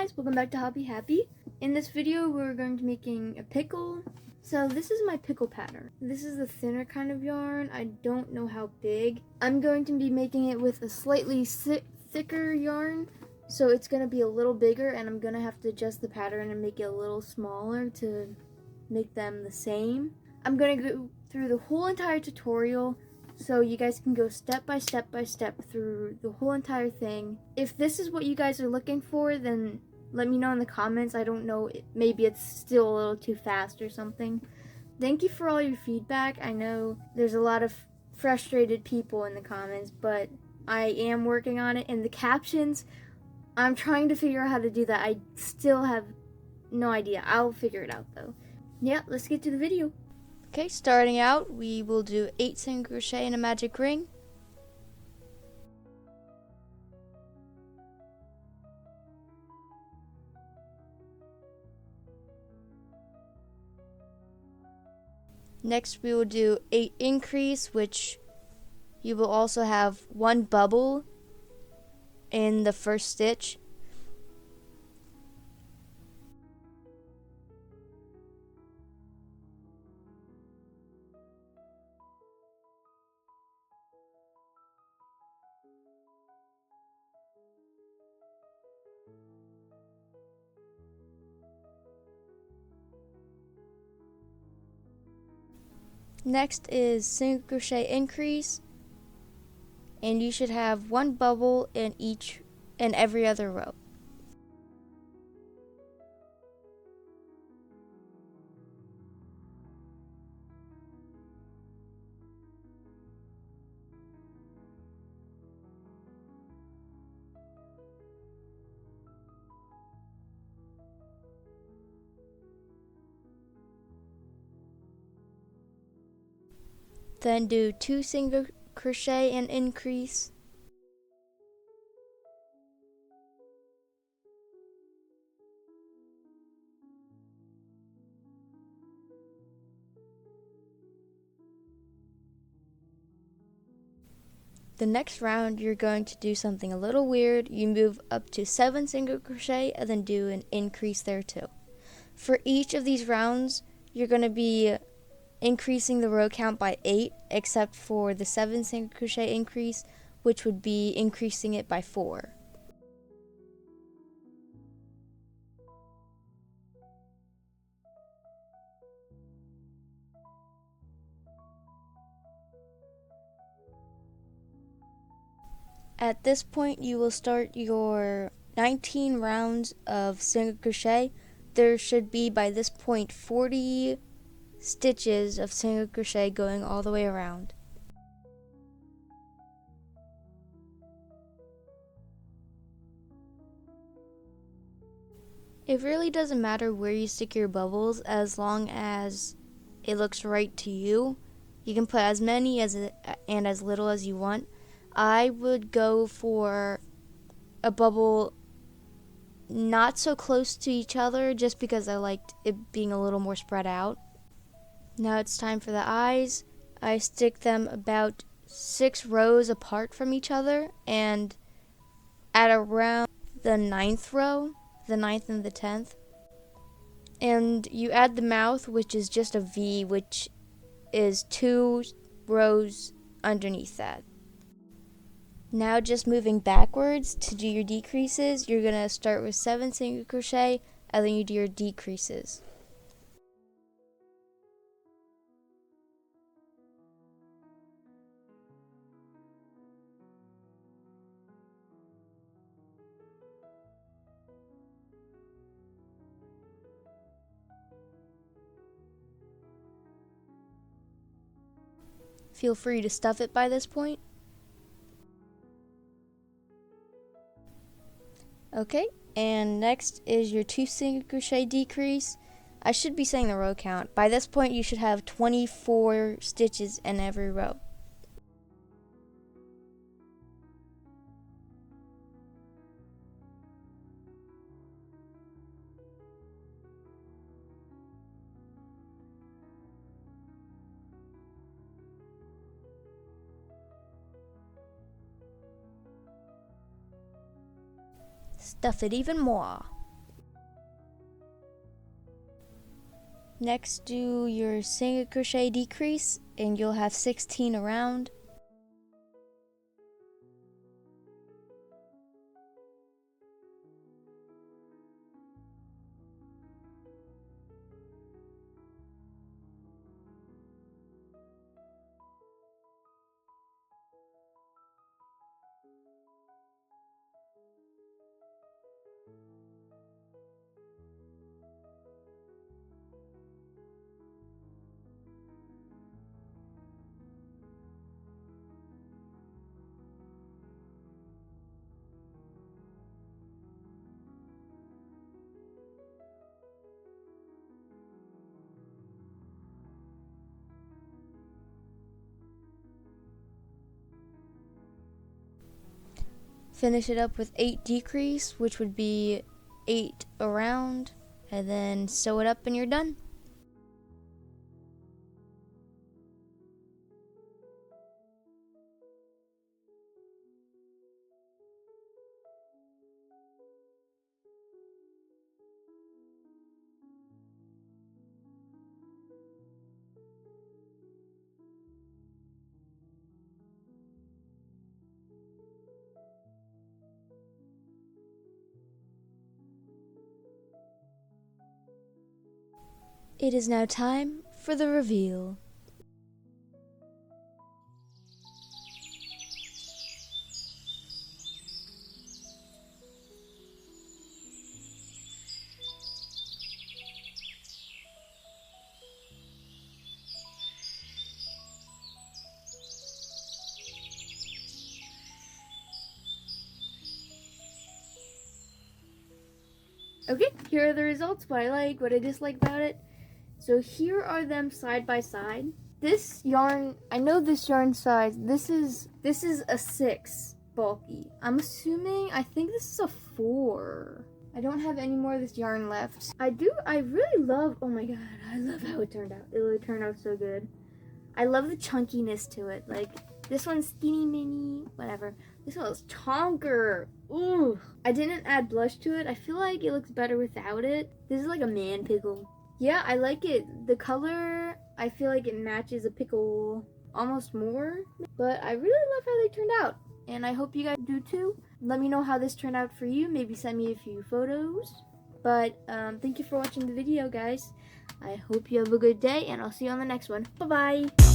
guys, welcome back to Hobby Happy. In this video we're going to be making a pickle. So this is my pickle pattern. This is the thinner kind of yarn. I don't know how big. I'm going to be making it with a slightly thicker yarn. So it's going to be a little bigger and I'm going to have to adjust the pattern and make it a little smaller to make them the same. I'm going to go through the whole entire tutorial so you guys can go step by step through the whole entire thing. If this is what you guys are looking for, then let me know in the comments. I don't know, maybe it's still a little too fast or something. Thank you for all your feedback. I know there's a lot of frustrated people in the comments, but I am working on it. And the captions, I'm trying to figure out how to do that. I still have no idea. I'll figure it out though. Yeah, let's get to the video. Okay, starting out, we will do 8 single crochet in a magic ring. Next, we will do 8 increase, which you will also have 1 bubble in the first stitch. Next is single crochet increase, and you should have 1 bubble in every other row. Then do 2 single crochet and increase. The next round you're going to do something a little weird. You move up to 7 single crochet and then do an increase there too. For each of these rounds you're going to be increasing the row count by 8, except for the 7 single crochet increase, which would be increasing it by 4. At this point you will start your 19 rounds of single crochet. There should be by this point 40 stitches of single crochet going all the way around. It really doesn't matter where you stick your bubbles as long as it looks right to you. You can put as many and as little as you want. I would go for a bubble not so close to each other just because I liked it being a little more spread out. Now it's time for the eyes. I stick them about 6 rows apart from each other, and at around the 9th row, the 9th and the 10th. And you add the mouth, which is just a V, which is 2 rows underneath that. Now just moving backwards to do your decreases, you're going to start with 7 single crochet and then you do your decreases. Feel free to stuff it by this point. Okay, and next is your 2 single crochet decrease. I should be saying the row count. By this point you should have 24 stitches in every row. Stuff it even more. Next, do your single crochet decrease, and you'll have 16 around. Finish it up with 8 decrease, which would be 8 around, and then sew it up and you're done. It is now time for the reveal. Okay, here are the results, what I like, what I dislike about it. So here are them side by side. This yarn, I know this yarn size, this is a 6 bulky. I'm assuming, I think this is a 4. I don't have any more of this yarn left. I really love, oh my god, I love how it turned out. It really turned out so good. I love the chunkiness to it. Like, this one's skinny mini, whatever. This one is chonker. Ooh. I didn't add blush to it. I feel like it looks better without it. This is like a man pickle. Yeah, I like it. The color, I feel like it matches a pickle almost more. But I really love how they turned out. And I hope you guys do too. Let me know how this turned out for you. Maybe send me a few photos. But thank you for watching the video, guys. I hope you have a good day, and I'll see you on the next one. Bye-bye.